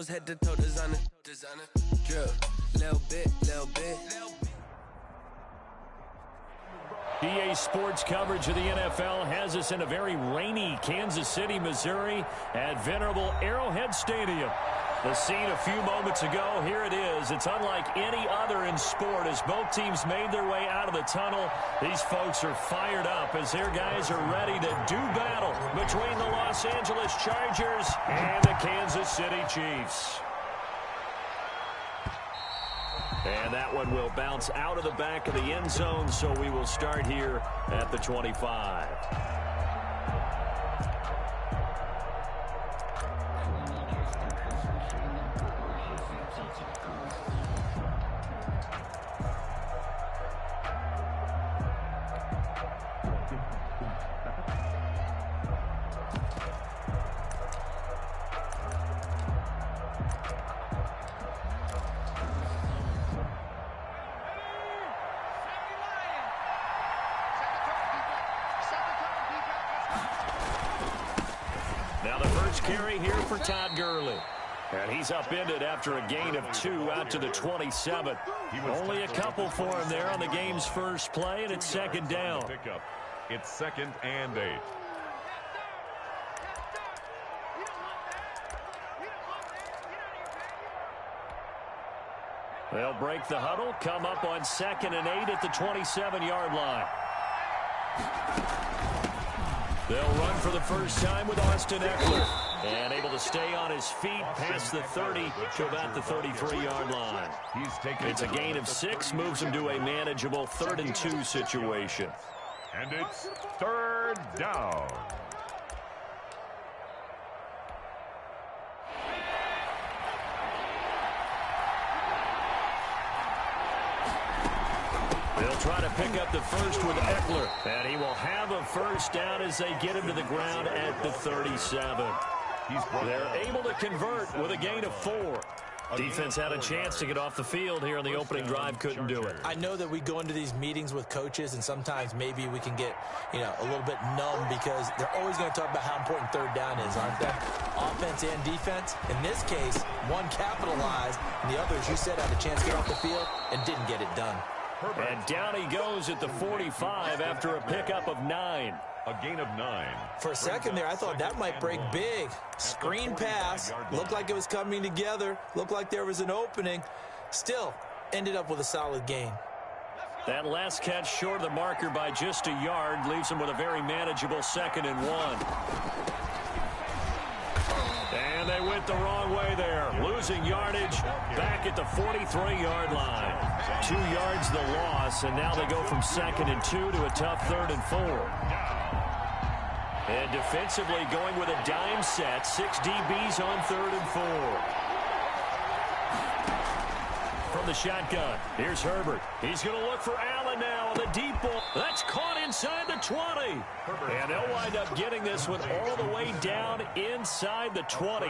was head to toe designer. Drip, little bit. EA Sports coverage of the NFL has us in a very rainy Kansas City, Missouri at venerable Arrowhead Stadium. The scene a few moments ago, here it is. It's unlike any other in sport as both teams made their way out of the tunnel. These folks are fired up as their guys are ready to do battle between the Los Angeles Chargers and the Kansas City Chiefs. And that one will bounce out of the back of the end zone, so we will start here at the 25. Now the first carry here for Todd Gurley. And he's upended after a gain of 2 out to the 27. Only a couple for him there on the game's first play, and it's second down. It's 2nd and 8. They'll break the huddle, come up on 2nd and 8 at the 27-yard line. They'll run for the first time with Austin Eckler. And able to stay on his feet past the 30 to about the 33-yard line. It's a gain of 6, moves him to a manageable 3rd and 2 situation. And it's 3rd down. They'll try to pick up the first with Eckler. And he will have a first down as they get him to the ground at the 37. They're able to convert with a gain of 4. Defense had a chance to get off the field here on the opening drive, couldn't do it. I know that we go into these meetings with coaches, and sometimes maybe we can get, a little bit numb because they're always going to talk about how important 3rd down is, aren't they? Offense and defense. In this case, one capitalized, and the others, you said, had a chance to get off the field and didn't get it done. And down he goes at the 45 after a pickup of 9. A gain of 9. For a second there, I thought that might break big. Screen pass. Looked like it was coming together. Looked like there was an opening. Still, ended up with a solid gain. That last catch short of the marker by just a yard leaves him with a very manageable 2nd and 1. And they went the wrong way there. Losing yardage back at the 43-yard line. 2 yards the loss, and now they go from 2nd and 2 to a tough 3rd and 4. And defensively going with a dime set. 6 DBs on 3rd and 4. From the shotgun, here's Herbert. He's going to look for Allen now on the deep ball. That's caught inside the 20. And they'll wind up getting this one all the way down inside the 20.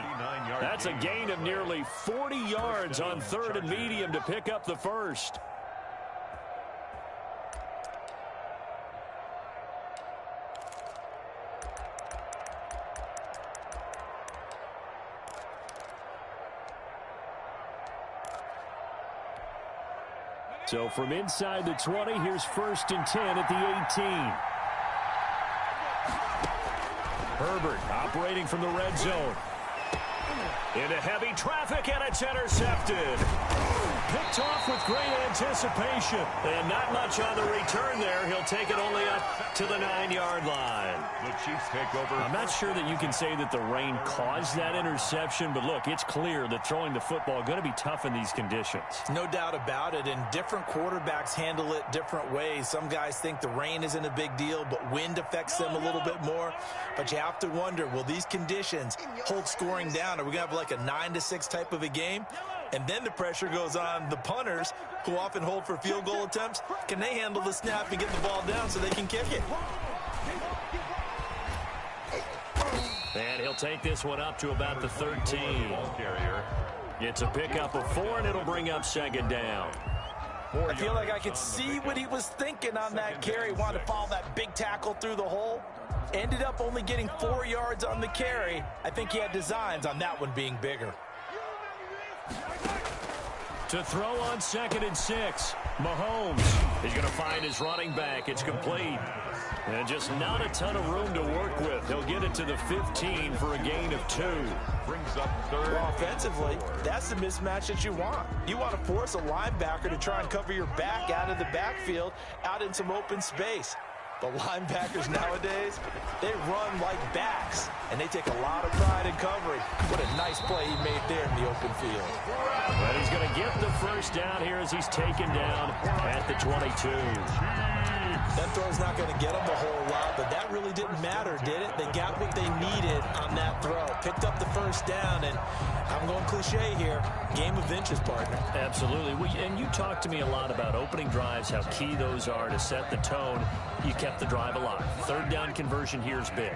That's a gain of nearly 40 yards on 3rd and medium to pick up the first. So from inside the 20, here's 1st and 10 at the 18. Herbert operating from the red zone. Into heavy traffic, and it's intercepted. Picked off with great anticipation. And not much on the return there. He'll take it only up to the 9-yard line. The Chiefs take over. I'm not sure that you can say that the rain caused that interception, but look, it's clear that throwing the football is going to be tough in these conditions. No doubt about it, and different quarterbacks handle it different ways. Some guys think the rain isn't a big deal, but wind affects them a little bit more. But you have to wonder, will these conditions hold scoring down? Are we going to have like a 9-6 type of a game? And then the pressure goes on the punters, who often hold for field goal attempts. Can they handle the snap and get the ball down so they can kick it? And he'll take this one up to about the 13. It's a pickup of 4, and it'll bring up 2nd down. I feel like I could see what he was thinking on that carry. Wanted to follow that big tackle through the hole. Ended up only getting 4 yards on the carry. I think he had designs on that one being bigger. To throw on 2nd and 6. Mahomes. He's going to find his running back. It's complete. And just not a ton of room to work with. He'll get it to the 15 for a gain of 2. Brings up third. Well, offensively, that's the mismatch that you want. You want to force a linebacker to try and cover your back out of the backfield, out in some open space. The linebackers nowadays, they run like backs, and they take a lot of pride in covering. What a nice play he made there in the open field. But he's going to get the first down here as he's taken down at the 22. That throw's not going to get them a whole lot, but that really didn't matter, did it? They got what they needed on that throw. Picked up the first down, and I'm going cliche here. Game of inches, partner. Absolutely. And you talked to me a lot about opening drives, how key those are to set the tone. You kept the drive alive. 3rd down conversion here is big.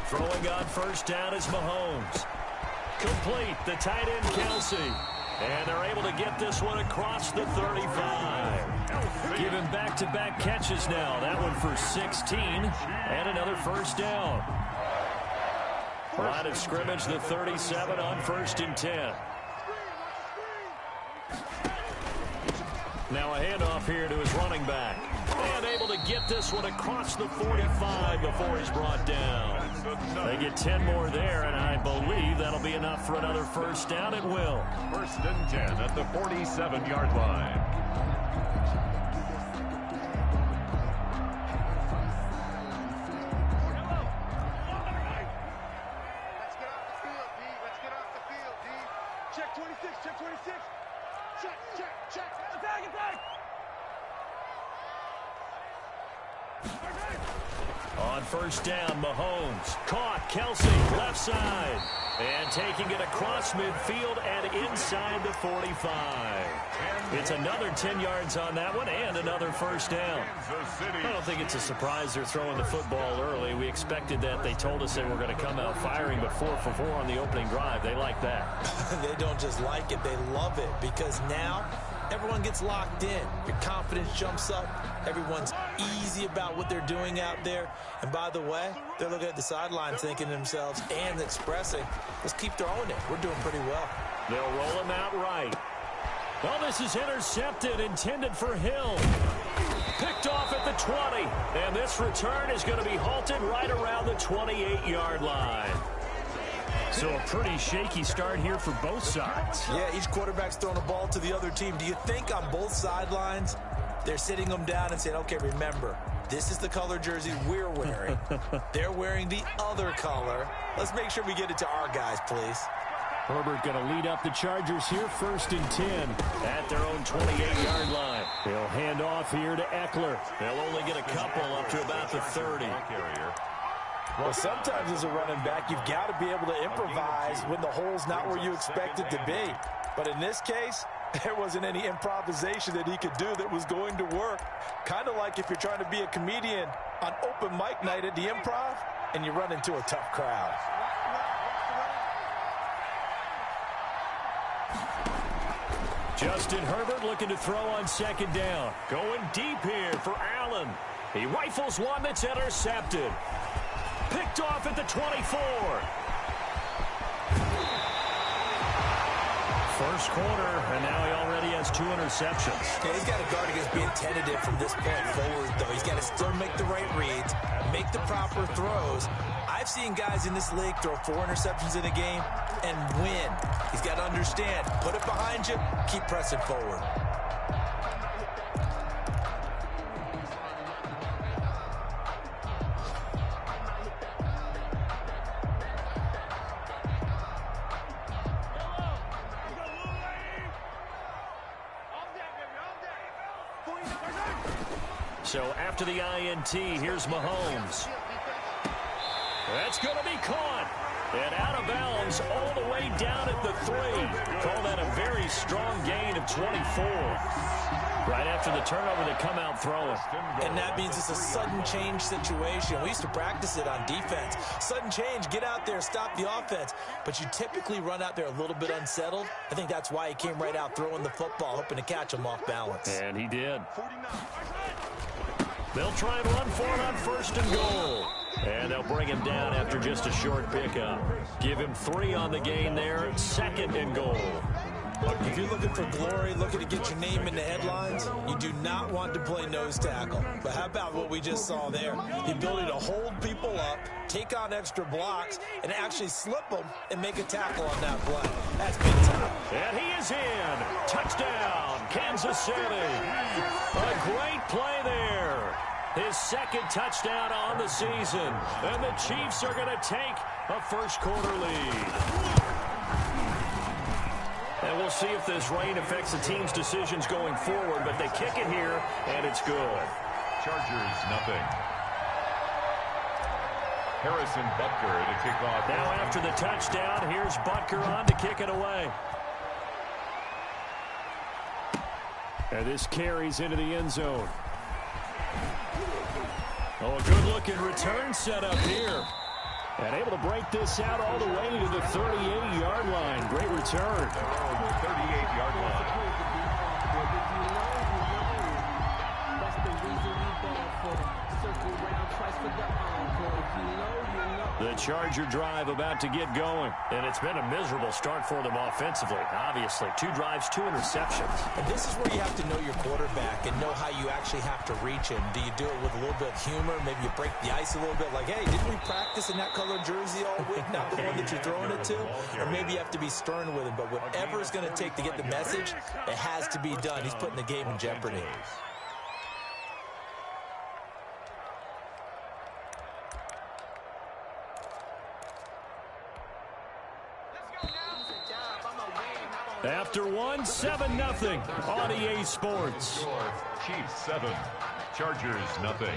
Throwing on 1st down is Mahomes. Complete. The tight end, Kelsey. And they're able to get this one across the 35. Giving back-to-back catches now. That one for 16 and another first down. Line of scrimmage, the 37 on 1st and 10. Now a handoff here to his running back. And able to get this one across the 45 before he's brought down. They get 10 more there, and I believe that'll be enough for another first down. It will. 1st and 10 at the 47-yard line. Let's get off the field, D. Check 26, check 26. Check. Attack. On 1st down, Mahomes. Caught, Kelsey, left side. And taking it across midfield and inside the 45. It's another 10 yards on that one and another first down. I don't think it's a surprise they're throwing the football early. We expected that. They told us they were going to come out firing, but 4 for 4 on the opening drive. They like that. They don't just like it, they love it, because now everyone gets locked in. Your confidence jumps up. Everyone's easy about what they're doing out there. And by the way, they're looking at the sideline thinking to themselves and expressing, let's keep throwing it. We're doing pretty well. They'll roll him out right. Well, this is intercepted, intended for Hill. Picked off at the 20. And this return is going to be halted right around the 28-yard line. So a pretty shaky start here for both sides. Yeah, each quarterback's throwing a ball to the other team. Do you think on both sidelines they're sitting them down and saying, okay, remember, this is the color jersey we're wearing. They're wearing the other color. Let's make sure we get it to our guys, please. Herbert going to lead up the Chargers here, 1st and 10 at their own 28-yard line. They'll hand off here to Eckler. They'll only get a couple up to about the 30. Well, sometimes as a running back, you've got to be able to improvise when the hole's not where you expect it to be. But in this case, there wasn't any improvisation that he could do that was going to work. Kind of like if you're trying to be a comedian on open mic night at the Improv and you run into a tough crowd. Justin Herbert looking to throw on 2nd down. Going deep here for Allen. He rifles one that's intercepted. Picked off at the 24. First quarter, and now he already has 2 interceptions. Yeah, he's got to guard against being tentative from this point forward, though. He's got to still make the right reads, make the proper throws. I've seen guys in this league throw 4 interceptions in a game and win. He's got to understand, put it behind you, keep pressing forward. So after the INT, here's Mahomes. That's going to be caught. And out of bounds all the way down at the 3. Call that a very strong gain of 24. Right after the turnover, they come out throwing. And that means it's a sudden change situation. We used to practice it on defense. Sudden change, get out there, stop the offense. But you typically run out there a little bit unsettled. I think that's why he came right out throwing the football, hoping to catch him off balance. And he did. They'll try and run for it on 1st and goal. And they'll bring him down after just a short pickup. Give him 3 on the gain there. 2nd and goal. If you're looking for glory, looking to get your name in the headlines, you do not want to play nose tackle. But how about what we just saw there? The ability to hold people up, take on extra blocks, and actually slip them and make a tackle on that play. That's big time. And he is in. Touchdown, Kansas City. A great play there. His 2nd touchdown on the season. And the Chiefs are going to take a first-quarter lead. And we'll see if this rain affects the team's decisions going forward, but they kick it here, and it's good. Chargers, nothing. Harrison Butker to kick off. Now after the touchdown, here's Butker on to kick it away. And this carries into the end zone. Oh, a good-looking return set up here. And able to break this out all the way to the 38-yard line. Great return. 38-yard line. The Charger drive about to get going. And it's been a miserable start for them offensively. Obviously, 2 drives, 2 interceptions. And this is where you have to know your quarterback and know how you actually have to reach him. Do you do it with a little bit of humor? Maybe you break the ice a little bit like, hey, didn't we practice in that color jersey all week? Not the one that you're throwing it to? Or maybe you have to be stern with him. But whatever it's going to take to get the message, it has to be done. He's putting the game in jeopardy. After 1, 7-0 on EA Sports. Chiefs 7, Chargers nothing.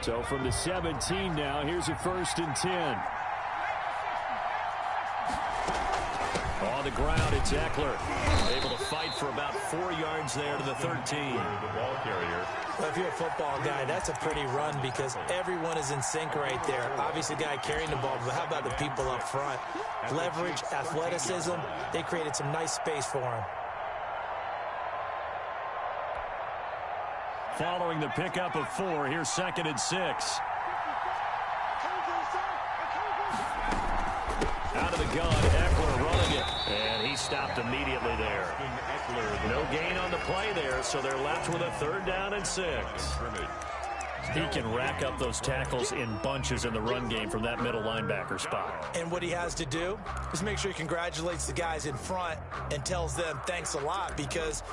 So from the 17 now, here's a 1st and 10. On the ground, it's Eckler. Able to fight for about 4 yards there to the 13. The ball carrier. Well, if you're a football guy, that's a pretty run because everyone is in sync right there. Obviously, the guy carrying the ball, but how about the people up front? Leverage, athleticism, they created some nice space for him. Following the pickup of 4, here's 2nd and 6. Out of the gun, Eckler running it. And he stopped immediately there. No gain on the play there, so they're left with a 3rd down and 6. He can rack up those tackles in bunches in the run game from that middle linebacker spot. And what he has to do is make sure he congratulates the guys in front and tells them thanks a lot because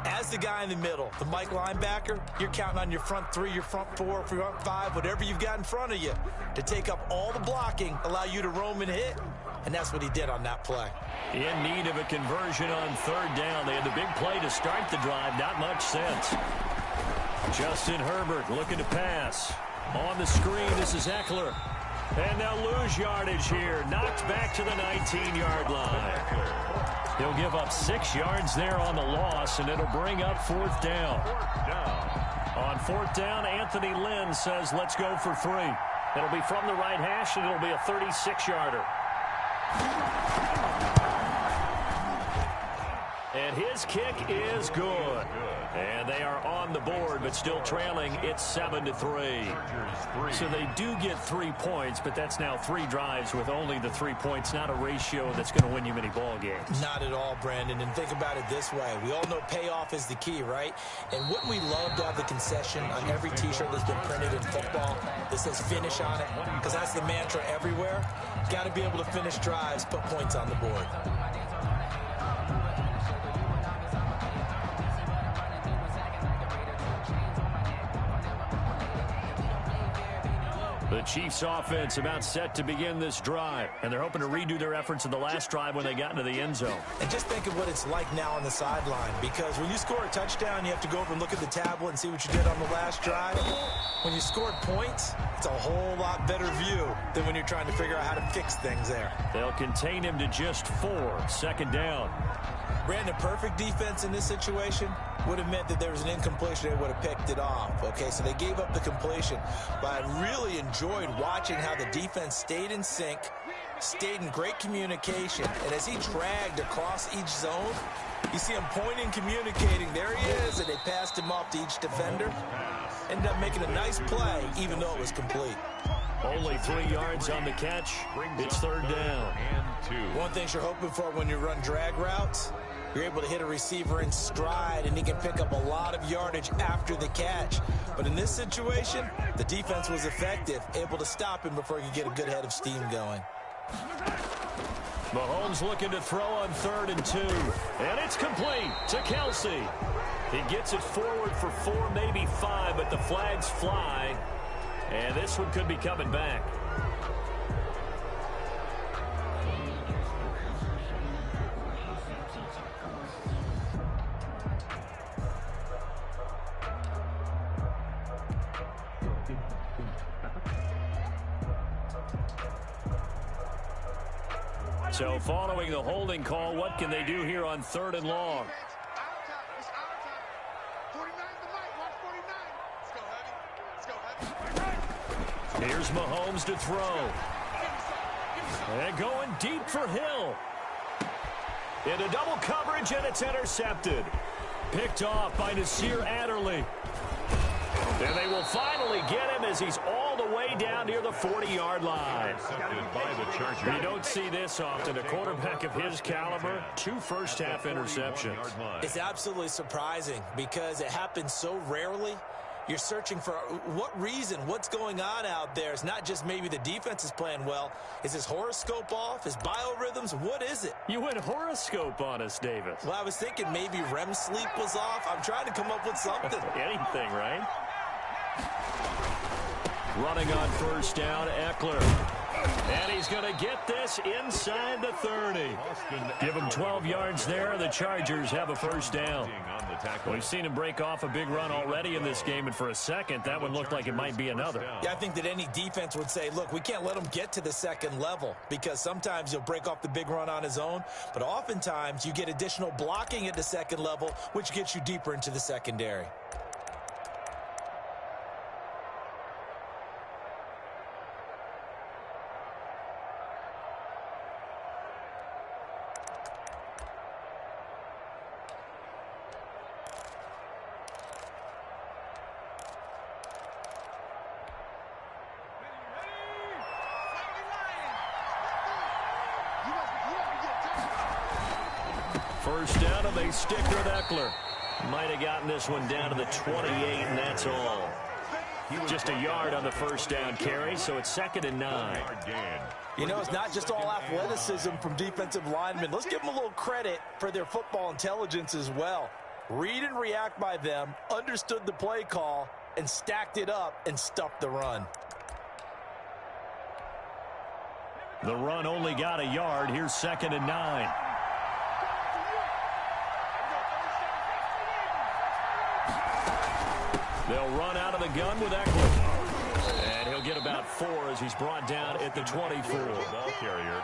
as the guy in the middle, the Mike linebacker, you're counting on your front 3, your front 4, front 5, whatever you've got in front of you to take up all the blocking, allow you to roam and hit. And that's what he did on that play. In need of a conversion on 3rd down. They had the big play to start the drive. Not much sense. Justin Herbert looking to pass. On the screen, this is Eckler. And they'll lose yardage here. Knocked back to the 19-yard line. He'll give up 6 yards there on the loss, and it'll bring up 4th down. On 4th down, Anthony Lynn says, let's go for 3. It'll be from the right hash, and it'll be a 36-yarder. And his kick is good. And they are on the board, but still trailing. It's 7-3. So they do get 3 points, but that's now 3 drives with only the 3 points. Not a ratio that's going to win you many ball games. Not at all, Brandon. And think about it this way. We all know payoff is the key, right? And wouldn't we love to have the concession on every T-shirt that's been printed in football that says finish on it? Because that's the mantra everywhere. Got to be able to finish drives, put points on the board. The Chiefs offense about set to begin this drive, and they're hoping to redo their efforts in the last drive when they got into the end zone. And just think of what it's like now on the sideline, because when you score a touchdown, you have to go over and look at the tablet and see what you did on the last drive. When you scored points, it's a whole lot better view than when you're trying to figure out how to fix things there. They'll contain him to just 4, 2nd down. Brandon, perfect defense in this situation would have meant that there was an incompletion. They would have picked it off. Okay, so they gave up the completion. But I really enjoyed watching how the defense stayed in sync, stayed in great communication. And as he dragged across each zone, you see him pointing, communicating. There he is, and they passed him off to each defender. Ended up making a nice play, even though it was complete. Only 3 yards on the catch. It's third down. One thing you're hoping for when you run drag routes, you're able to hit a receiver in stride, and he can pick up a lot of yardage after the catch. But in this situation, the defense was effective, able to stop him before he could get a good head of steam going. Mahomes looking to throw on 3rd and 2. And it's complete to Kelsey. He gets it forward for 4, maybe 5, but the flags fly. And this one could be coming back. So following the holding call, what can they do here on 3rd and long? Here's Mahomes to throw. And going deep for Hill. Into double coverage, and it's intercepted. Picked off by Nasir Adderley. And they will finally get him as he's all the way down near the 40-yard line. You don't see this often. A quarterback of his caliber, 2 first-half interceptions. It's absolutely surprising because it happens so rarely. You're searching for what reason, what's going on out there. It's not just maybe the defense is playing well. Is his horoscope off? His biorhythms? What is it? You went horoscope on us, Davis. Well, I was thinking maybe REM sleep was off. I'm trying to come up with something. Anything, right? Running on 1st down, Eckler. And he's going to get this inside the 30. Give him 12 yards there. The Chargers have a 1st down. We've seen him break off a big run already in this game, and for a second, that one looked like it might be another. Yeah, I think that any defense would say, look, we can't let him get to the 2nd level because sometimes he'll break off the big run on his own, but oftentimes you get additional blocking at the 2nd level, which gets you deeper into the secondary. First down, and they stick with Eckler. Might have gotten this one down to the 28, and that's all. Just a yard on the 1st down carry, so it's 2nd and 9. You know, it's not just all athleticism from defensive linemen. Let's give them a little credit for their football intelligence as well. Read and react by them, understood the play call, and stacked it up and stuffed the run. The run only got a yard. Here's 2nd and 9. They'll run out of the gun with Eckler. And he'll get about 4 as he's brought down at the 24. Ball carrier.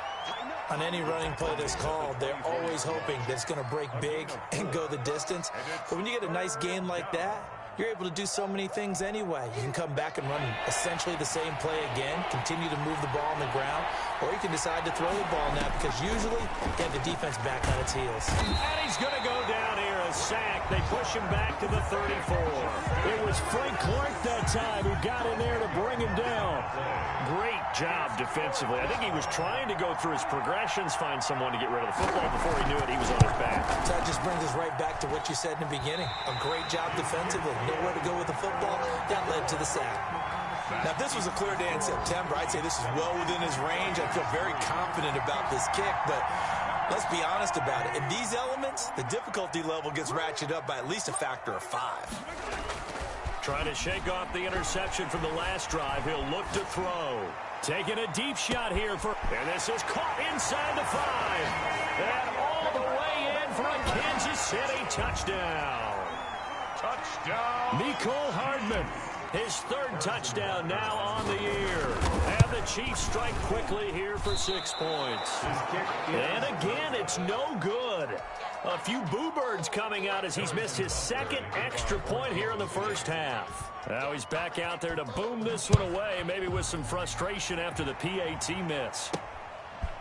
On any running play that's called, they're always hoping that it's going to break big and go the distance. But when you get a nice gain like that, you're able to do so many things anyway. You can come back and run essentially the same play again, continue to move the ball on the ground, or you can decide to throw the ball now because usually you have the defense back on its heels. And he's going to go down here, a sack. They push him back to the 34. It was Frank Clark that time who got in there to bring him down. Great job defensively. I think he was trying to go through his progressions, find someone to get rid of the football. Before he knew it, he was on his back. So that just brings us right back to what you said in the beginning. A great job defensively. Nowhere to go with the football. That led to the sack. Now, if this was a clear day in September, I'd say this is well within his range. I feel very confident about this kick, but let's be honest about it. In these elements, the difficulty level gets ratcheted up by at least a factor of 5. Trying to shake off the interception from the last drive. He'll look to throw. Taking a deep shot here and this is caught inside the 5. And all the way in for a Kansas City touchdown. Touchdown. Mecole Hardman. His third touchdown now on the year. And the Chiefs strike quickly here for 6 points. And again, it's no good. A few boo birds coming out as he's missed his second extra point here in the first half. Now he's back out there to boom this one away, maybe with some frustration after the PAT miss.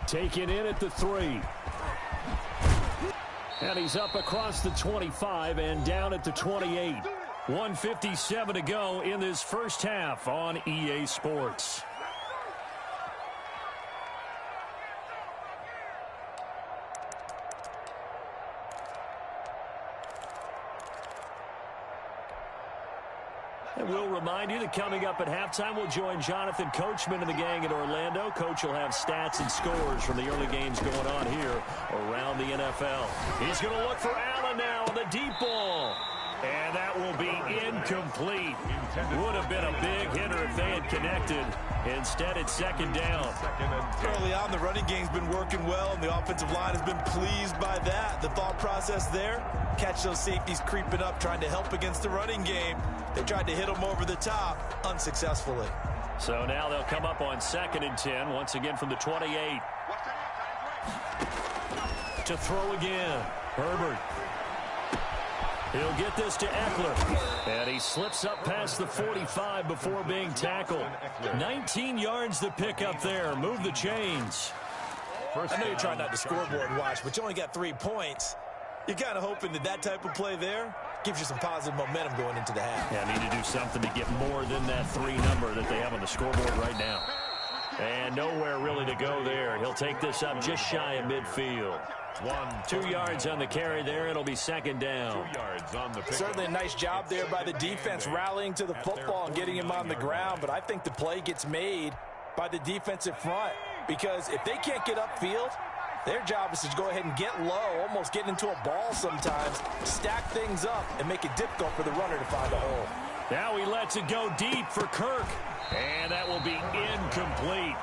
Taken in at the 3. And he's up across the 25 and down at the 28. 1:57 to go in this first half on EA Sports. And we'll remind you that coming up at halftime, we'll join Jonathan Coachman and the gang in Orlando. Coach will have stats and scores from the early games going on here around the NFL. He's going to look for Allen now on the deep ball. And that will be incomplete. Would have been a big hitter if they had connected. Instead, it's second down. Early on, the running game's been working well, and the offensive line has been pleased by that. The thought process there, catch those safeties creeping up, trying to help against the running game. They tried to hit them over the top, unsuccessfully. So now they'll come up on 2nd and 10, once again from the 28. To throw again, Herbert. He'll get this to Eckler. And he slips up past the 45 before being tackled. 19 yards to pick up there. Move the chains. I know you're trying not to scoreboard watch, but you only got 3 points. You're kind of hoping that that type of play there gives you some positive momentum going into the half. Yeah, need to do something to get more than that 3 number that they have on the scoreboard right now. And nowhere really to go there. He'll take this up just shy of midfield. 2 yards on the carry there. It'll be second down. 2 yards on the pick. Certainly a nice job there by the defense rallying to the football and getting him on the ground. But I think the play gets made by the defensive front, because if they can't get upfield, their job is to go ahead and get low, almost get into a ball sometimes, stack things up, and make it difficult for the runner to find a hole. Now he lets it go deep for Kirk. And that will be incomplete.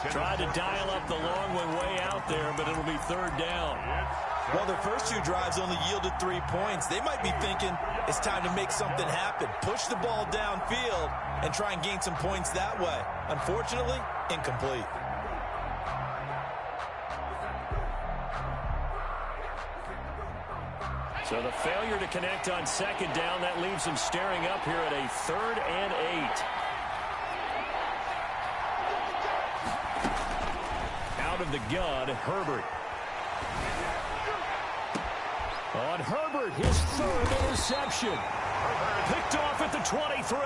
Tried to dial up the long one way out there, but it'll be third down. Well, their first 2 drives only yielded 3 points. They might be thinking it's time to make something happen. Push the ball downfield and try and gain some points that way. Unfortunately, incomplete. So the failure to connect on second down, that leaves them staring up here at a 3rd and 8. Out of the gun, Herbert. On Herbert, his 3rd interception. Picked off at the 23.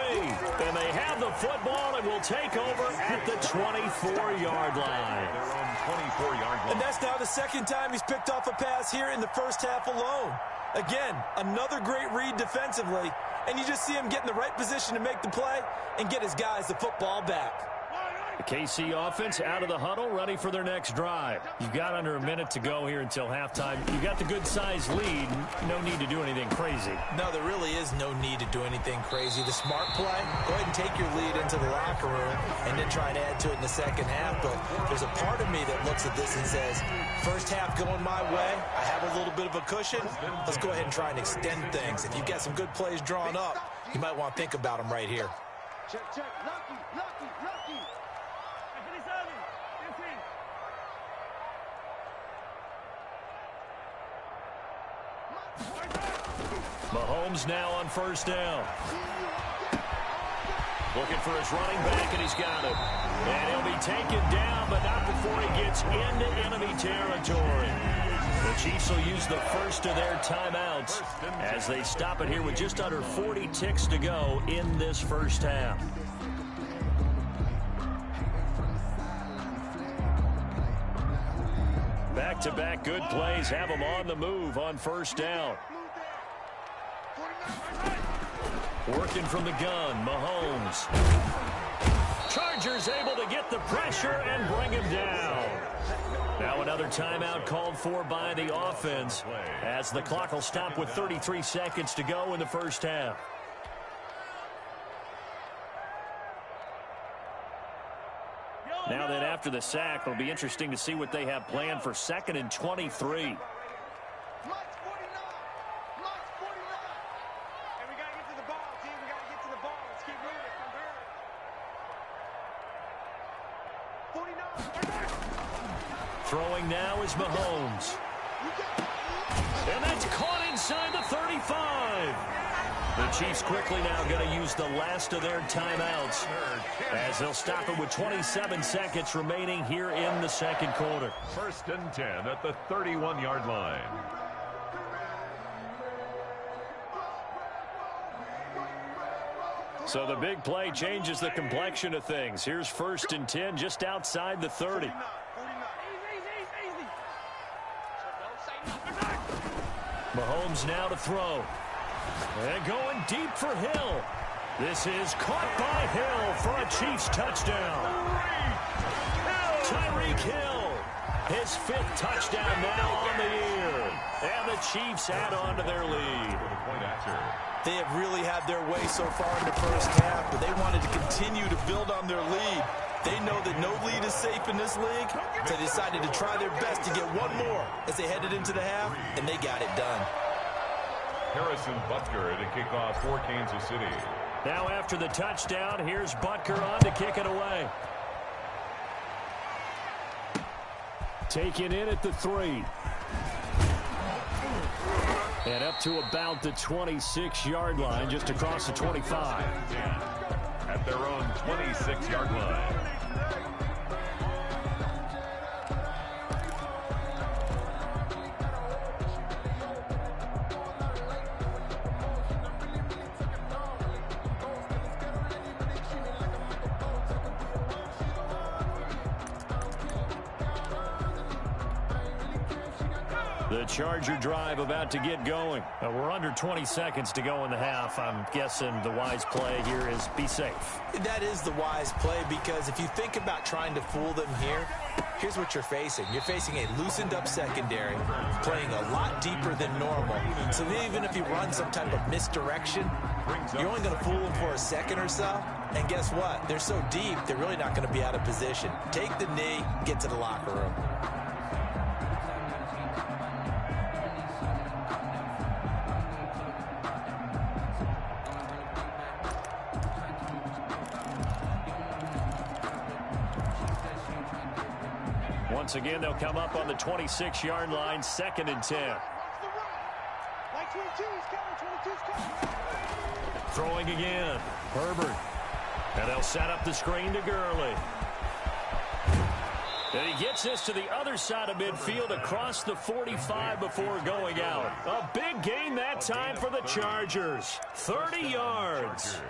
And they have the football and will take over at the 24-yard line. Their own 24-yard line. And that's now the 2nd time he's picked off a pass here in the first half alone. Again, another great read defensively, and you just see him get in the right position to make the play and get his guys the football back. The KC offense out of the huddle, ready for their next drive. You've got under a minute to go here until halftime. You've got the good-sized lead. No need to do anything crazy. No, there really is no need to do anything crazy. The smart play, go ahead and take your lead into the locker room and then try and add to it in the second half. But there's a part of me that looks at this and says, first half going my way, I have a little bit of a cushion. Let's go ahead and try and extend things. If you've got some good plays drawn up, you might want to think about them right here. Check, check. Lucky, lucky, lucky. Mahomes now on first down. Looking for his running back, and he's got it. And he'll be taken down, but not before he gets into enemy territory. The Chiefs will use the first of their timeouts as they stop it here with just under 40 ticks to go in this first half. Back-to-back good plays have them on the move on first down. Working from the gun, Mahomes. Chargers able to get the pressure and bring him down. Now another timeout called for by the offense as the clock will stop with 33 seconds to go in the first half. Now then, after the sack, it'll be interesting to see what they have planned for 2nd and 23. And we got to get to the ball, team. We got to get to the ball. Let's keep moving. Throwing now is Mahomes. And that's caught inside the 35. The Chiefs quickly now going to use the last of their timeouts as they'll stop it with 27 seconds remaining here in the second quarter. 1st and 10 at the 31-yard line. So the big play changes the complexion of things. Here's 1st and 10 just outside the 30. Mahomes now to throw. And going deep for Hill. This is caught by Hill for a Chiefs touchdown. Tyreek Hill, his 5th touchdown now on the year. And the Chiefs add on to their lead. They have really had their way so far in the first half, but they wanted to continue to build on their lead. They know that no lead is safe in this league, so they decided to try their best to get one more as they headed into the half, and they got it done. Harrison Butker to kick off for Kansas City. Now after the touchdown, here's Butker on to kick it away. Taken in at the 3. And up to about the 26-yard line, just across the 25. At their own 26-yard line. The Charger drive about to get going. We're under 20 seconds to go in the half. I'm guessing the wise play here is be safe. That is the wise play, because if you think about trying to fool them here, here's what you're facing. You're facing a loosened up secondary, playing a lot deeper than normal. So even if you run some type of misdirection, you're only going to fool them for a second or so. And guess what? They're so deep, they're really not going to be out of position. Take the knee, get to the locker room. Once again, they'll come up on the 26-yard line, 2nd and 10. Throwing again, Herbert. And they'll set up the screen to Gurley. And he gets this to the other side of midfield across the 45 before going out. A big gain that time for the Chargers. 30 yards.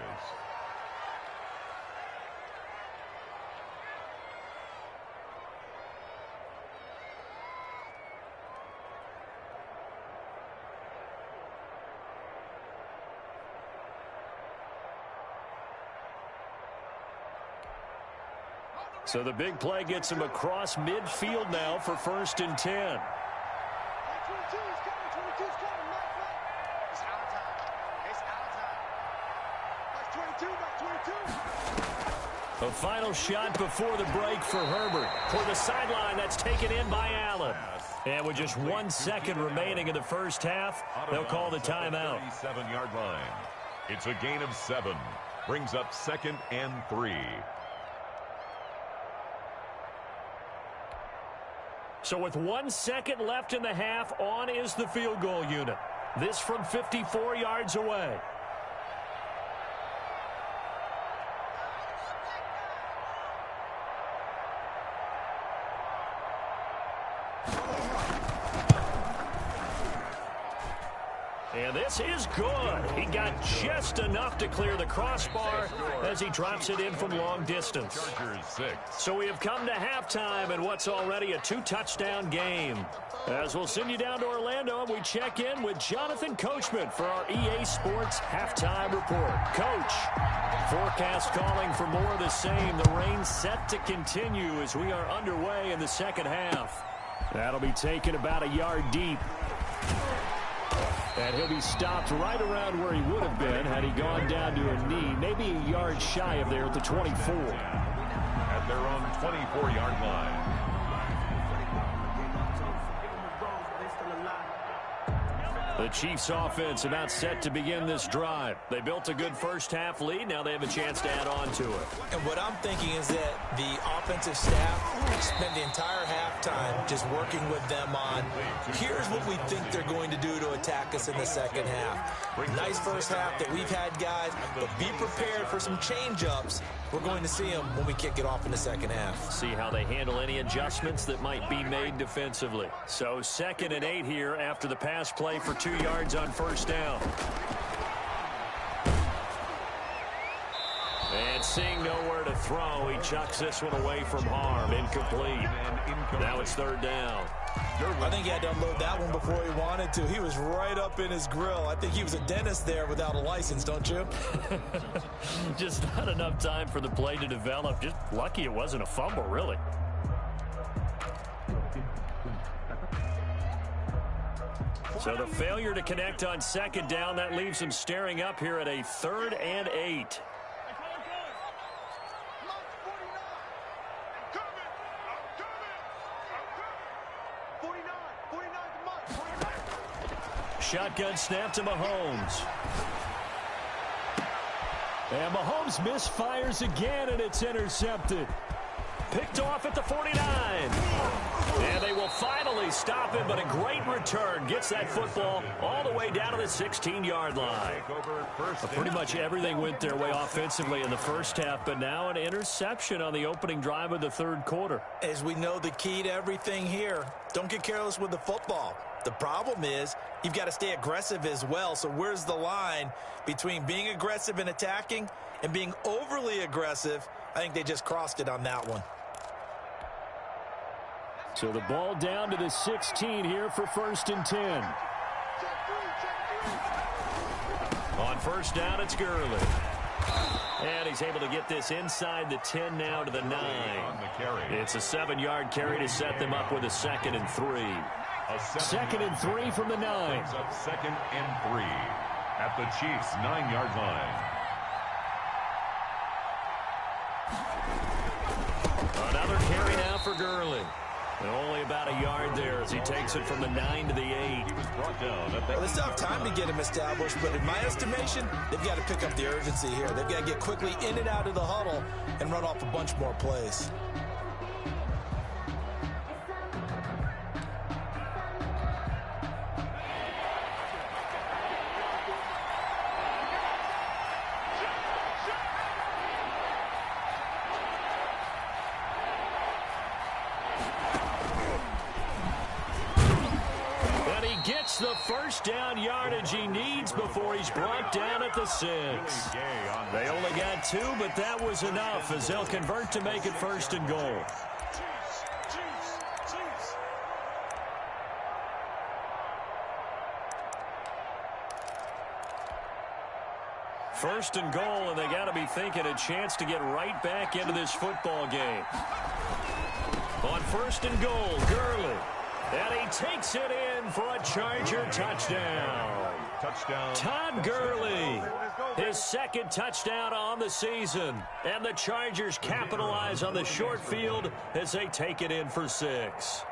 So the big play gets him across midfield now for 1st and 10. A final shot before the break for Herbert. For the sideline, that's taken in by Allen. And with just 1 second remaining in the first half, they'll call the timeout. 37-yard line. It's a gain of 7. Brings up 2nd and 3. So with 1 second left in the half, on is the field goal unit. This from 54 yards away. And this is good. He got just enough to clear the crossbar as he drops it in from long distance. So we have come to halftime in what's already a 2-touchdown game. As we'll send you down to Orlando, and we check in with Jonathan Coachman for our EA Sports Halftime Report. Coach, forecast calling for more of the same. The rain set to continue as we are underway in the second half. That'll be taken about a yard deep. And he'll be stopped right around where he would have been had he gone down to a knee, maybe a yard shy of there at the 24. At their own 24-yard line. The Chiefs offense about set to begin this drive. They built a good first-half lead. Now they have a chance to add on to it. And what I'm thinking is that the offensive staff spent the entire halftime just working with them on, here's what we think they're going to do to attack us in the second half. Nice first half that we've had, guys, but be prepared for some change-ups. We're going to see them when we kick it off in the second half. See how they handle any adjustments that might be made defensively. So 2nd and 8 here after the pass play for 2 yards on first down. And seeing nowhere to throw, he chucks this one away from harm. Incomplete. Now it's 3rd down. I think he had to unload that one before he wanted to. He was right up in his grill. I think he was a dentist there without a license, don't you? Just not enough time for the play to develop. Just lucky it wasn't a fumble, really. So the failure to connect on 2nd down, that leaves him staring up here at a 3rd and 8. Shotgun snap to Mahomes. And Mahomes misfires again, and it's intercepted. Picked off at the 49. And they will finally stop him, but a great return. Gets that football all the way down to the 16-yard line. Pretty much everything went their way offensively in the first half, but now an interception on the opening drive of the 3rd quarter. As we know, the key to everything here, don't get careless with the football. The problem is you've got to stay aggressive as well. So where's the line between being aggressive and attacking and being overly aggressive? I think they just crossed it on that one. So the ball down to the 16 here for 1st and 10. On first down, it's Gurley. And he's able to get this inside the 10 now to the 9. It's a 7-yard carry to set them up with a 2nd and 3. 2nd and 3 from the 9. Up 2nd and 3 at the Chiefs' 9-yard line. Another carry now for Gurley. And only about a yard there as he takes it from the 9 to the 8. Well, they still have time to get him established, but in my estimation, they've got to pick up the urgency here. They've got to get quickly in and out of the huddle and run off a bunch more plays. Gets the first down yardage he needs before he's brought down at the 6. They only got 2, but that was enough as they'll convert to make it 1st and goal. First and goal, and they got to be thinking a chance to get right back into this football game. On 1st and goal, Gurley. And he takes it in for a Charger touchdown. Todd Gurley, his 2nd touchdown on the season. And the Chargers capitalize on the short field as they take it in for 6.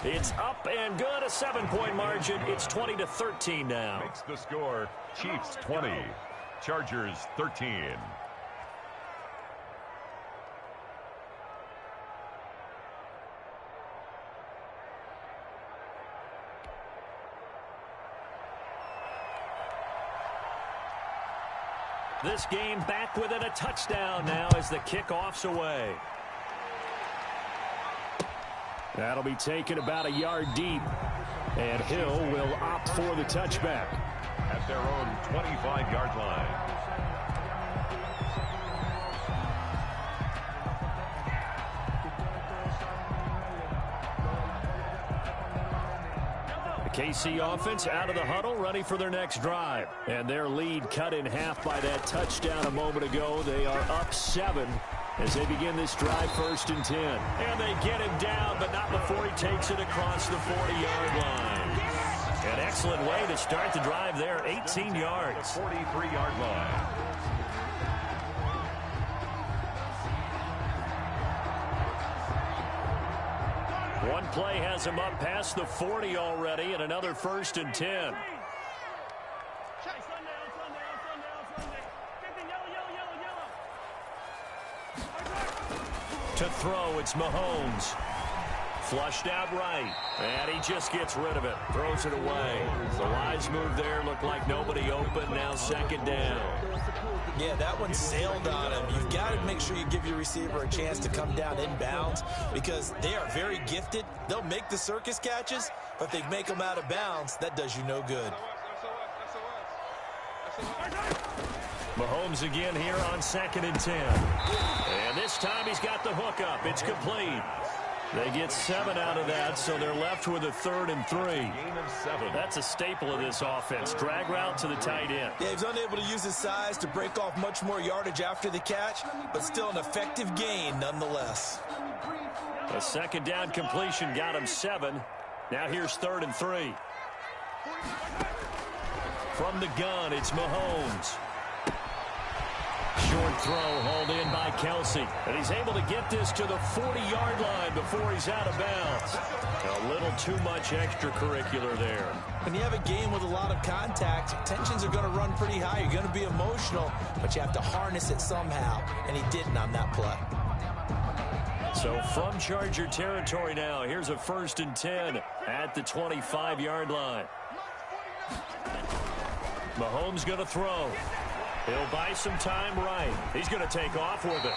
It's up and good, a 7-point margin. It's 20-13 now. Makes the score Chiefs 20, Chargers 13. This game back within a touchdown now as the kickoff's away. That'll be taken about a yard deep. And Hill will opt for the touchback. At their own 25-yard line. KC offense out of the huddle, ready for their next drive. And their lead cut in half by that touchdown a moment ago. They are up 7 as they begin this drive 1st and 10. And they get him down, but not before he takes it across the 40-yard line. An excellent way to start the drive there, 18 yards. 43-yard line. One play has him up past the 40 already, and another 1st and 10. To throw, it's Mahomes. Flushed out right, and he just gets rid of it. Throws it away. The wise move there. Looked like nobody open. Now 2nd down. Yeah, that one sailed on him. You've got to make sure you give your receiver a chance to come down inbounds because they are very gifted. They'll make the circus catches, but if they make them out of bounds, that does you no good. Mahomes again here on 2nd and 10. And this time he's got the hook up. It's complete. They get 7 out of that, so they're left with a 3rd and 3. That's a staple of this offense. Drag route to the tight end. Yeah, he's unable to use his size to break off much more yardage after the catch, but still an effective gain nonetheless. A 2nd down completion got him 7. Now here's 3rd and 3. From the gun, it's Mahomes. Short throw hauled in by Kelsey. And he's able to get this to the 40-yard line before he's out of bounds. A little too much extracurricular there. When you have a game with a lot of contact, tensions are going to run pretty high. You're going to be emotional, but you have to harness it somehow. And he didn't on that play. So from Charger territory now, here's a 1st and 10 at the 25-yard line. Mahomes going to throw. He'll buy some time right. He's going to take off with it.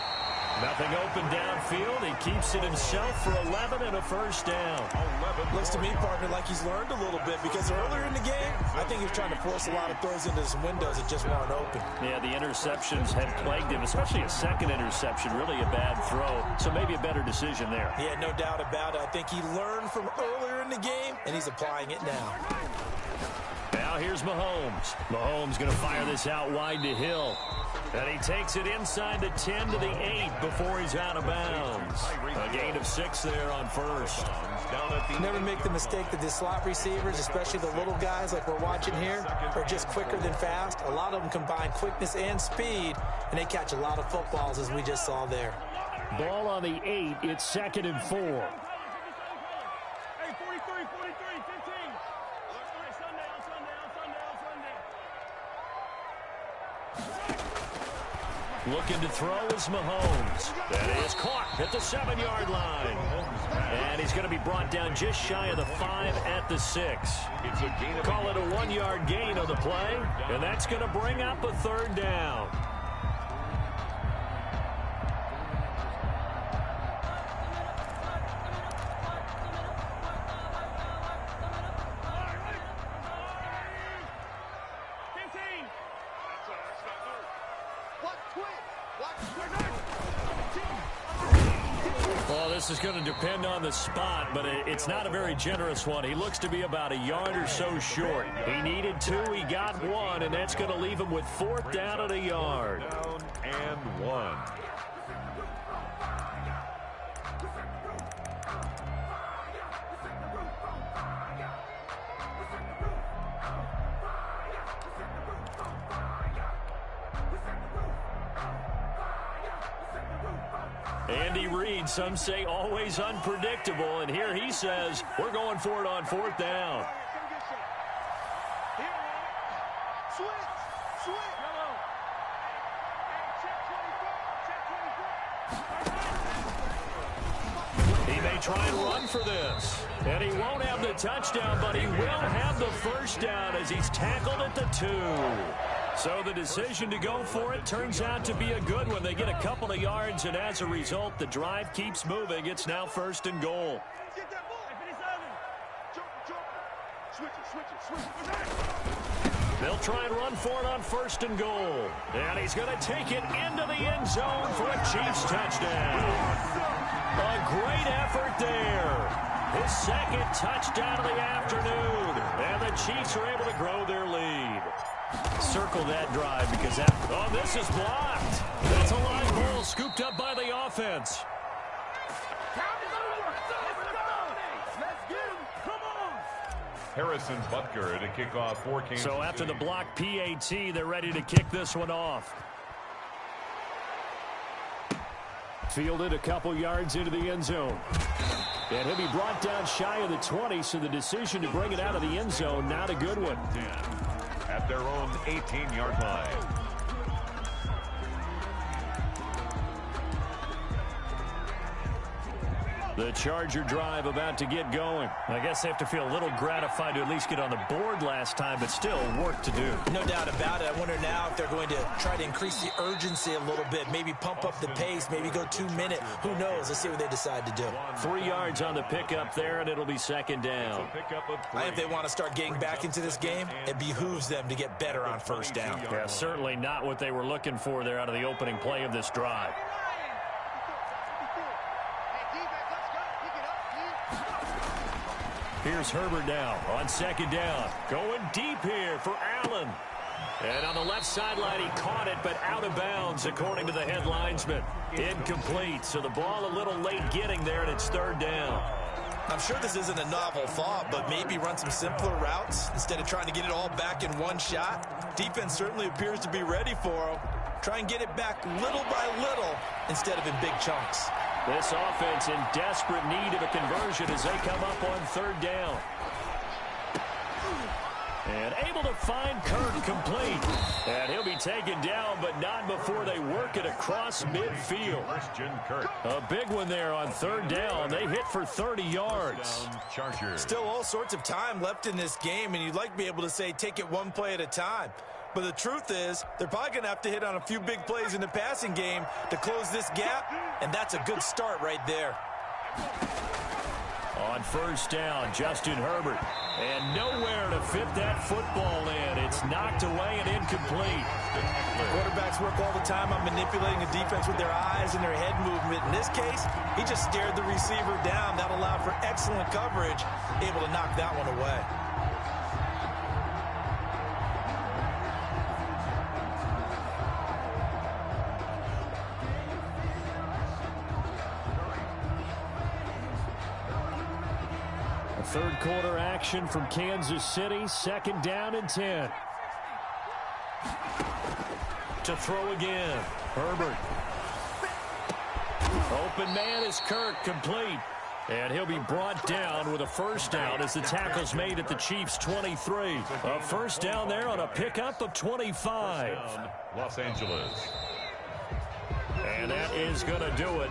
Nothing open downfield. He keeps it himself for 11 and a 1st down. 11. Looks to me, partner, like he's learned a little bit because earlier in the game, I think he was trying to force a lot of throws into some windows that just weren't open. Yeah, the interceptions had plagued him, especially a 2nd interception. Really a bad throw, so maybe a better decision there. Yeah, no doubt about it. I think he learned from earlier in the game, and he's applying it now. Now here's Mahomes. Mahomes going to fire this out wide to Hill. And he takes it inside the 10 to the 8 before he's out of bounds. A gain of 6 there on 1st. Never make the mistake that the slot receivers, especially the little guys like we're watching here, are just quicker than fast. A lot of them combine quickness and speed, and they catch a lot of footballs as we just saw there. Ball on the 8. It's 2nd and 4. Looking to throw is Mahomes. That is caught at the 7-yard line. And he's going to be brought down just shy of the 5 at the 6. Call it a 1-yard gain on the play. And that's going to bring up a 3rd down. Well, this is going to depend on the spot, but it's not a very generous one. He looks to be about a yard or so short. He needed 2, he got 1, and that's going to leave him with 4th down at a yard. Down and 1. Andy Reid, some say always unpredictable, and here he says we're going for it on 4th down. He may try and run for this, and he won't have the touchdown, but he will have the 1st down as he's tackled at the 2. So the decision to go for it turns out to be a good one. They get a couple of yards, and as a result, the drive keeps moving. It's now 1st and goal. They'll try and run for it on 1st and goal. And he's going to take it into the end zone for a Chiefs touchdown. A great effort there. His 2nd touchdown of the afternoon. And the Chiefs are able to grow their lead. Circle that drive because that... Oh, this is blocked. That's a live ball scooped up by the offense. Harrison Butker to kick off for Kansas So after City. the block PAT, they're ready to kick this one off. Fielded a couple yards into the end zone. And he'll be brought down shy of the 20, so the decision to bring it out of the end zone, not a good one. 10 at their own 18-yard line. The Charger drive about to get going. I guess they have to feel a little gratified to at least get on the board last time, but still work to do. No doubt about it. I wonder now if they're going to try to increase the urgency a little bit, maybe pump up the pace, maybe go 2-minute. Who knows? Let's see what they decide to do. 3 yards on the pickup there, and it'll be second down. I think if they want to start getting back into this game, it behooves them to get better on first down. Yeah, certainly not what they were looking for there out of the opening play of this drive. Here's Herbert now on second down. Going deep here for Allen. And on the left sideline, he caught it, but out of bounds, according to the head linesman. Incomplete, so the ball a little late getting there, and it's third down. I'm sure this isn't a novel thought, but maybe run some simpler routes instead of trying to get it all back in one shot. Defense certainly appears to be ready for him. Try and get it back little by little instead of in big chunks. This offense in desperate need of a conversion as they come up on third down. And able to find Kirk complete. And he'll be taken down, but not before they work it across midfield. A big one there on third down. They hit for 30 yards. Still all sorts of time left in this game, and you'd like to be able to say take it one play at a time. But the truth is, they're probably going to have to hit on a few big plays in the passing game to close this gap, and that's a good start right there. On first down, Justin Herbert. And nowhere to fit that football in. It's knocked away and incomplete. Quarterbacks work all the time on manipulating the defense with their eyes and their head movement. In this case, he just stared the receiver down. That allowed for excellent coverage, able to knock that one away. Third quarter action from Kansas City. Second down and 10. To throw again. Herbert. Open man is Kirk, complete. And he'll be brought down with a first down as the tackle's made at the Chiefs' 23. A first down there on a pickup of 25. Los Angeles. And that is going to do it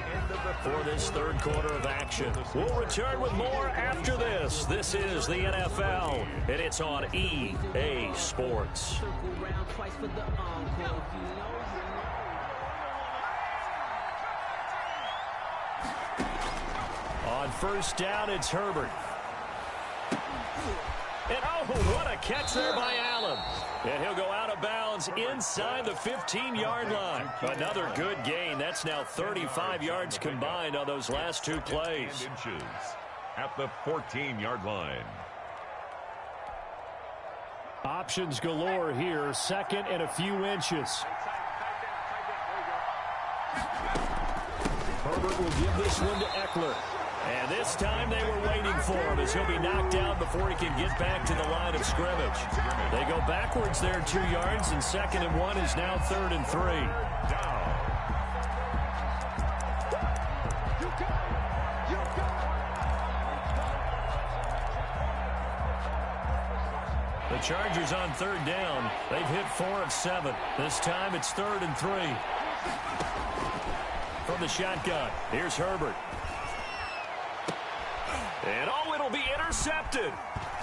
for this third quarter of action. We'll return with more after this. This is the NFL, and it's on EA Sports. On first down, it's Herbert. And oh, what a catch there by Allen. And he'll go out of bounds inside the 15-yard line. Another good gain. That's now 35 yards combined on those last two plays. Inches at the 14-yard line. Options galore here. Second and a few inches. Herbert will give this one to Eckler. And this time they were waiting for him as he'll be knocked down before he can get back to the line of scrimmage. They go backwards there 2 yards, and second and 1 is now third and 3. The Chargers on third down. They've hit 4 of 7. This time it's third and 3. From the shotgun, here's Herbert. And oh, it'll be intercepted.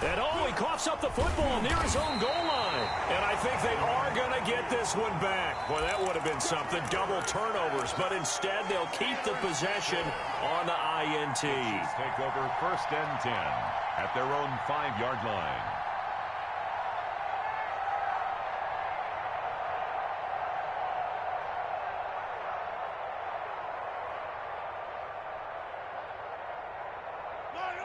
And oh, he coughs up the football near his own goal line. And I think they are going to get this one back. Well, that would have been something, double turnovers. But instead, they'll keep the possession on the INT. Take over first and 10 at their own 5-yard line.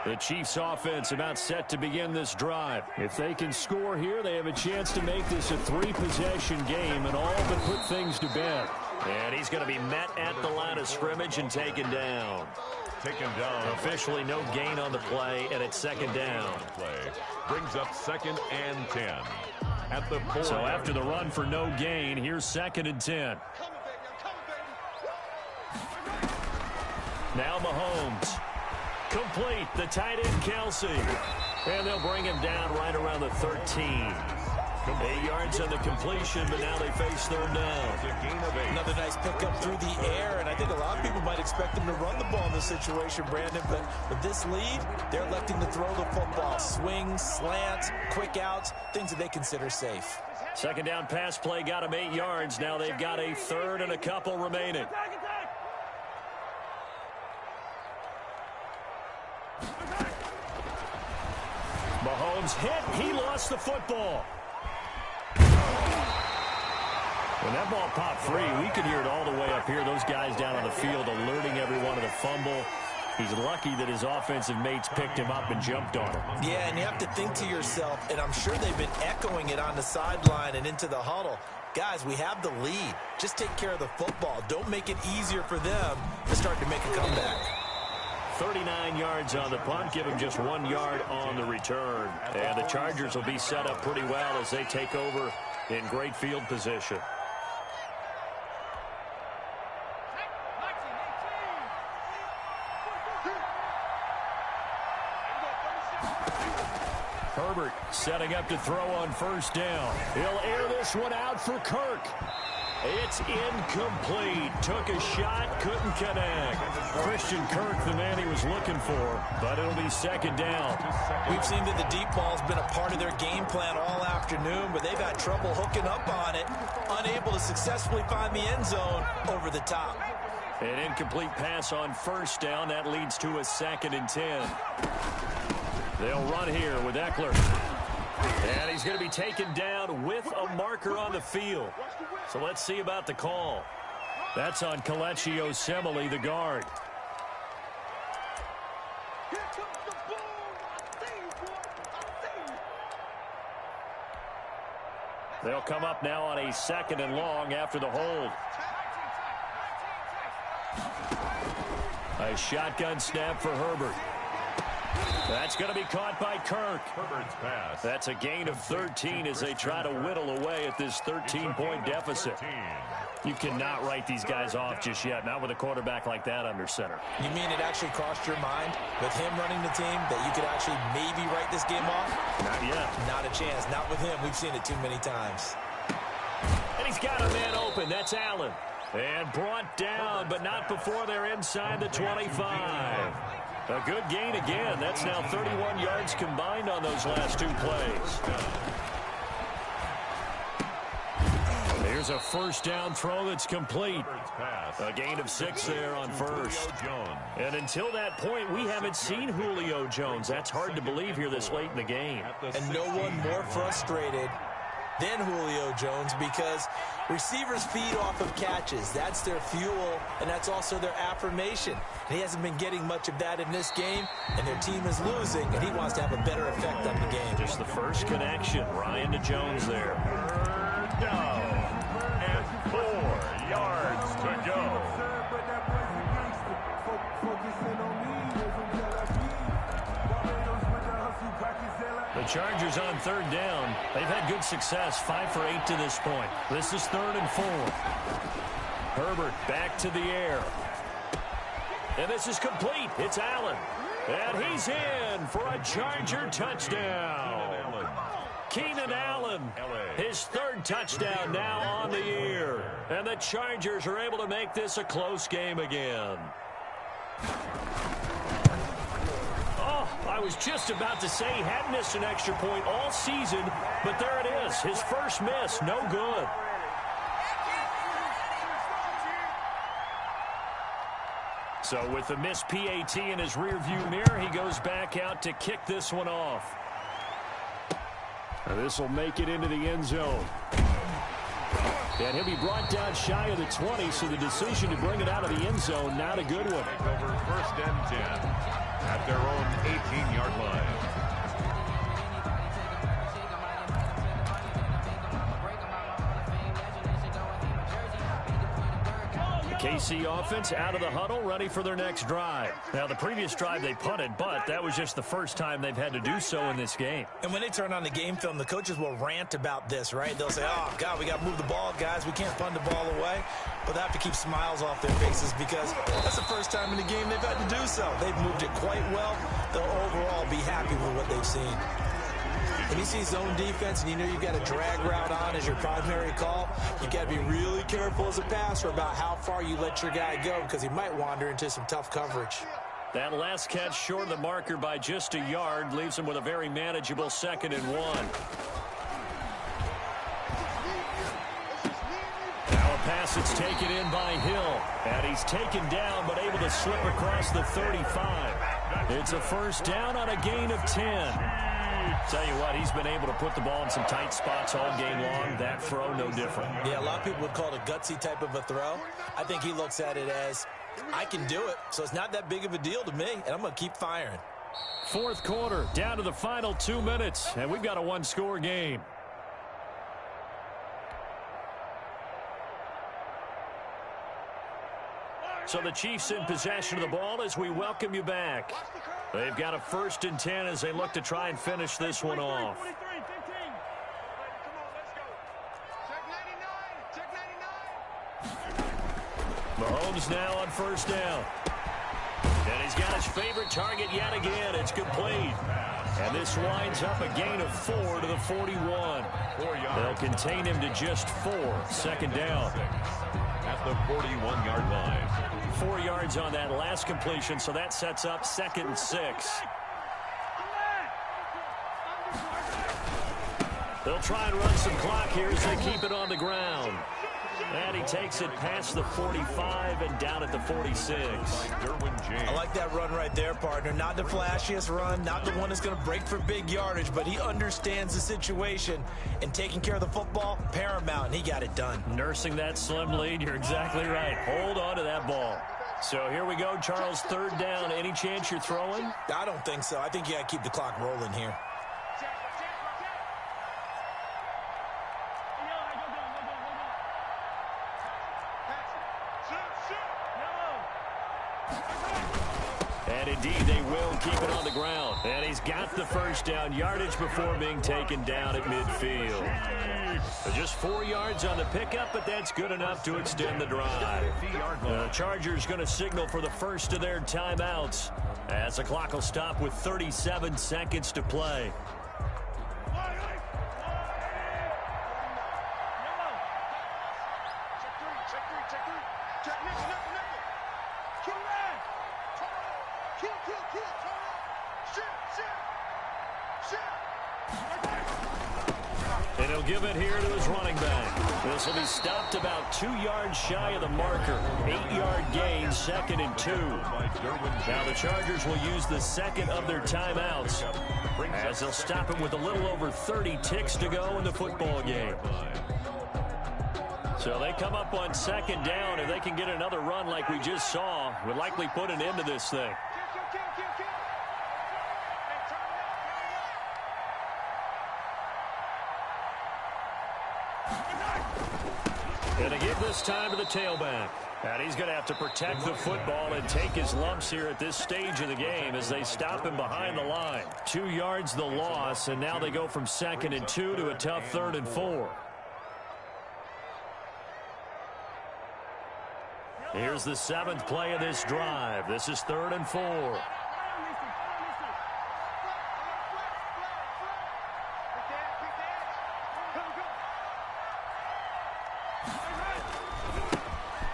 The Chiefs offense about set to begin this drive. If they can score here, they have a chance to make this a 3-possession game and all but put things to bed. And he's going to be met at the line of scrimmage and taken down. Officially no gain on the play, and it's second down. Brings up second and 10 at the 4. So after the run for no gain, here's second and 10. Now Mahomes. complete. The tight end, Kelsey. And they'll bring him down right around the 13. 8 yards on the completion, but now they face third down. Another nice pickup through the air, and I think a lot of people might expect them to run the ball in this situation, Brandon, but with this lead, they're electing to throw the football. Swings, slants, quick outs, things that they consider safe. Second down pass play got them 8 yards. Now they've got a third and a couple remaining. Mahomes hit. He lost the football. When that ball popped free, we could hear it all the way up here. Those guys down on the field alerting everyone of the fumble. He's lucky that his offensive mates picked him up and jumped on him. Yeah, and you have to think to yourself, and I'm sure they've been echoing it on the sideline and into the huddle. Guys, we have the lead. Just take care of the football. Don't make it easier for them to start to make a comeback. 39 yards on the punt. Give him just 1 yard on the return. And the Chargers will be set up pretty well as they take over in great field position. Herbert setting up to throw on first down. He'll air this one out for Kirk. It's incomplete. Took a shot, couldn't connect. Christian Kirk, the man he was looking for, but it'll be second down. We've seen that the deep ball's been a part of their game plan all afternoon, but they've had trouble hooking up on it, unable to successfully find the end zone over the top. An incomplete pass on first down. That leads to a 2nd and 10. They'll run here with Eckler. And he's going to be taken down with a marker on the field. So let's see about the call. That's on Kelechi Osemele, the guard. They'll come up now on a 2nd and long after the hold. A shotgun snap for Herbert. That's going to be caught by Kirk. Herbert's pass. That's a gain of 13 as they try to whittle away at this 13-point deficit. You cannot write these guys off just yet, not with a quarterback like that under center. You mean it actually crossed your mind with him running the team that you could actually maybe write this game off? Not yet. Not a chance. Not with him. We've seen it too many times. And he's got a man open. That's Allen. And brought down, but not before they're inside the 25. A good gain again. That's now 31 yards combined on those last 2 plays. There's a first down throw that's complete. A gain of 6 there on first. And until that point, we haven't seen Julio Jones. That's hard to believe here this late in the game. And no one more frustrated than Julio Jones because receivers feed off of catches. That's their fuel, and that's also their affirmation. And he hasn't been getting much of that in this game, and their team is losing, and he wants to have a better effect on the game. Just the first connection, Ryan to Jones there. Down. And 4 yards to go. The Chargers on third down. They've had good success, 5 for 8 to this point. This is 3rd and 4. Herbert back to the air. And this is complete. It's Allen. And he's in for a Charger touchdown. Keenan Allen, his 3rd touchdown now on the year. And the Chargers are able to make this a close game again. I was just about to say he hadn't missed an extra point all season, but there it is. His first miss, no good. So with the missed PAT in his rearview mirror, he goes back out to kick this one off. This will make it into the end zone. And he'll be brought down shy of the 20, so the decision to bring it out of the end zone, not a good one. Over 1st and 10. At their own 18-yard line. The KC offense out of the huddle, ready for their next drive. Now, the previous drive they punted, but that was just the first time they've had to do so in this game. And when they turn on the game film, the coaches will rant about this, right? They'll say, oh, God, we got to move the ball, guys. We can't punt the ball away. But they have to keep smiles off their faces because that's the first time in the game they've had to do so. They've moved it quite well. They'll overall be happy with what they've seen. When you see zone defense and you know you've got a drag route on as your primary call, you got to be really careful as a passer about how far you let your guy go because he might wander into some tough coverage. That last catch short of the marker by just a yard leaves him with a very manageable 2nd and 1. Now a pass that's taken in by Hill. And he's taken down but able to slip across the 35. It's a first down on a gain of 10. Tell you what, he's been able to put the ball in some tight spots all game long. That throw, no different. Yeah, a lot of people would call it a gutsy type of a throw. I think he looks at it as, I can do it, so it's not that big of a deal to me, and I'm going to keep firing. Fourth quarter, down to the final 2 minutes, and we've got a one-score game. So the Chiefs in possession of the ball as we welcome you back. They've got a 1st and 10 as they look to try and finish this one off. Mahomes now on 1st down. And he's got his favorite target yet again. It's complete. And this winds up a gain of 4 to the 41. They'll contain him to just 4. 2nd down. At the 41-yard line. 4 yards on that last completion, so that sets up 2nd and 6. They'll try and run some clock here as they keep it on the ground. And he takes it past the 45 and down at the 46. I like that run right there, partner. Not the flashiest run, not the one that's going to break for big yardage, but he understands the situation, and taking care of the football, paramount, and he got it done. Nursing that slim lead, you're exactly right. Hold on to that ball. So here we go, Charles, 3rd down. Any chance you're throwing? I don't think so. I think you got to keep the clock rolling here. And indeed, they will keep it on the ground. And he's got the 1st down yardage before being taken down at midfield. Just 4 yards on the pickup, but that's good enough to extend the drive. The Chargers going to signal for the first of their timeouts as the clock will stop with 37 seconds to play. And he'll give it here to his running back. This will be stopped about 2 yards shy of the marker. 8-yard gain, 2nd and 2. Now the Chargers will use the 2nd of their timeouts as they'll stop him with a little over 30 ticks to go in the football game. So they come up on 2nd down. If they can get another run like we just saw, would likely put an end to this thing. And they give this time to the tailback. And he's going to have to protect the football and take his lumps here at this stage of the game as they stop him behind the line. 2 yards the loss, and now they go from 2nd and 2 to a tough 3rd and 4. Here's the 7th play of this drive. This is 3rd and 4.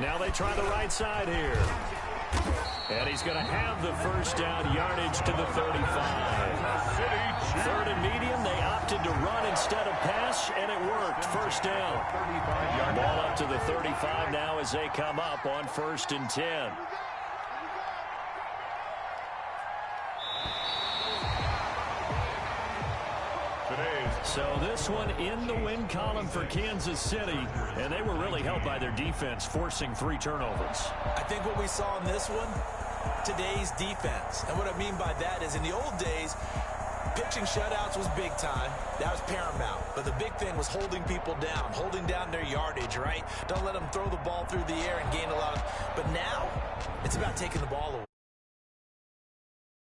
Now they try the right side here. And he's going to have the 1st down yardage to the 35. 3rd and medium, they opted to run instead of pass, and it worked. 1st down. Ball up to the 35 now as they come up on 1st and 10. So this one in the win column for Kansas City, and they were really helped by their defense, forcing 3 turnovers. I think what we saw in this one, today's defense. And what I mean by that is in the old days, Pitching shutouts was big time. That was paramount. But the big thing was holding people down, holding down their yardage, right? Don't let them throw the ball through the air and gain a lot. But now, it's about taking the ball away.